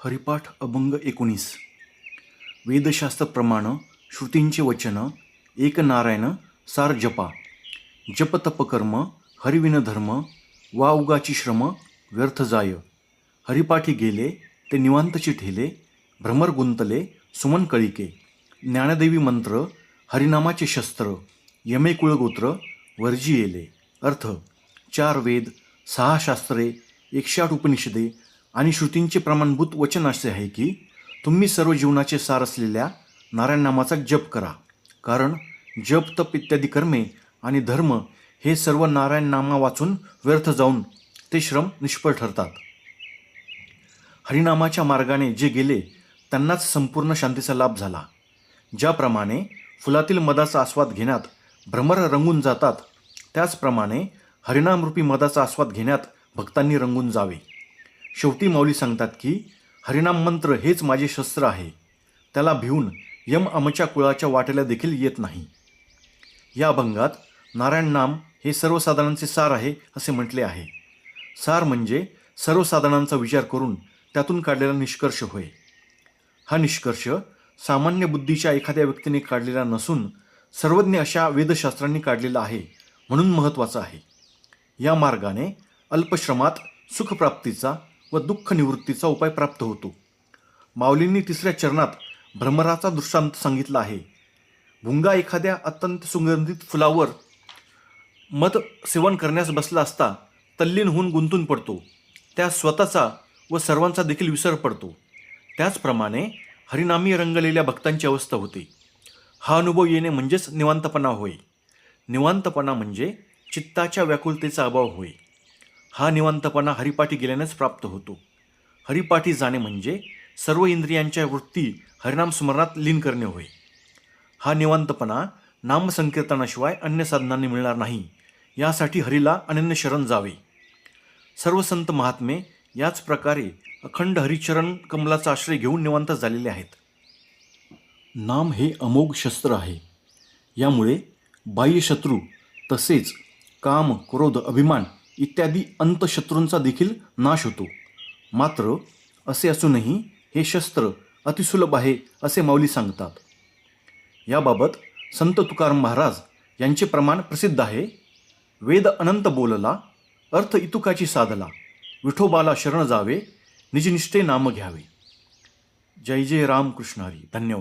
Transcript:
हरिपाठ अभंग 19. वेदशास्त्र प्रमाण श्रुतींचे वचन एक नारायण सार जपा. जप तप कर्म हरिविन धर्म वा उगाची श्रम व्यर्थ जाय. हरिपाठी गेले ते निवांतची ठेले भ्रमर गुंतले सुमन कळिके. ज्ञानदेवी मंत्र हरिनामाचे शस्त्र यमे कुळगोत्र वर्जी येले. अर्थ 4 वेद 6 शास्त्रे 108 उपनिषदे आणि श्रुतींचे प्रमाणभूत वचन असे आहे की तुम्ही सर्व जीवनाचे सार असलेल्या नारायण नामाचा जप करा. कारण जप तप इत्यादी कर्मे आणि धर्म हे सर्व नारायण नामा वाचून व्यर्थ जाऊन ते श्रम निष्फळ ठरतात. हरिनामाच्या मार्गाने जे गेले त्यांनाच संपूर्ण शांतीचा लाभ झाला. ज्याप्रमाणे फुलातील मधाचा आस्वाद घेण्यात भ्रमर रंगून जातात, त्याचप्रमाणे हरिनामरूपी मधाचा आस्वाद घेण्यात भक्तांनी रंगून जावे. शेवटी माऊली सांगतात की हरिनाम मंत्र हेच माझे शस्त्र आहे. त्याला भिवून यम आमच्या कुळाच्या वाटेला देखील येत नाही. या अभंगात नारायण नाम हे सर्वसाधारणांचे सार आहे असे म्हटले आहे. सार म्हणजे सर्वसाधारणांचा विचार करून त्यातून काढलेला निष्कर्ष होय. हा निष्कर्ष सामान्य बुद्धीच्या एखाद्या व्यक्तीने काढलेला नसून सर्वज्ञ अशा वेदशास्त्रांनी काढलेला आहे, म्हणून महत्त्वाचा आहे. या मार्गाने अल्पश्रमात सुखप्राप्तीचा व दुःख निवृत्तीचा उपाय प्राप्त होतो. माऊलींनी 3ऱ्या चरणात भ्रमराचा दृष्टांत सांगितला आहे. भुंगा एखाद्या अत्यंत सुगंधित फुलावर मध सेवन करण्यास बसला असता तल्लीन होऊन गुंतून पडतो. त्या स्वतःचा व सर्वांचा देखील विसर पडतो. त्याचप्रमाणे हरिनामी रंगलेल्या भक्तांची अवस्था होते. हा अनुभव येणे म्हणजेच निवांतपणा होय. निवांतपणा म्हणजे चित्ताच्या व्याकुलतेचा अभाव होय. हा निवांतपणा हरिपाठी गेल्यानेच प्राप्त होतो. हरिपाठी जाणे म्हणजे सर्व इंद्रियांच्या वृत्ती हरिनाम स्मरणात लीन करणे होय. हा निवांतपणा नामसंकीर्तनाशिवाय अन्य साधनांनी मिळणार नाही. यासाठी हरीला अनन्य शरण जावे. सर्व संत महात्मे याच प्रकारे अखंड हरिचरण कमलाचा आश्रय घेऊन निवांत झालेले आहेत. नाम हे अमोघ शस्त्र आहे. यामुळे बाह्यशत्रू तसेच काम क्रोध अभिमान इत्यादी अंतशत्रूंचा देखील नाश होतो. मात्र असे असूनही हे शस्त्र अतिसुलभ आहे असे माऊली सांगतात. याबाबत संत तुकाराम महाराज यांचे प्रमाण प्रसिद्ध आहे. वेद अनंत बोलला अर्थ इतुकाची साधला. विठोबाला शरण जावे निजनिष्ठे नाम घ्यावे. जय जय रामकृष्ण हरी. धन्यवाद.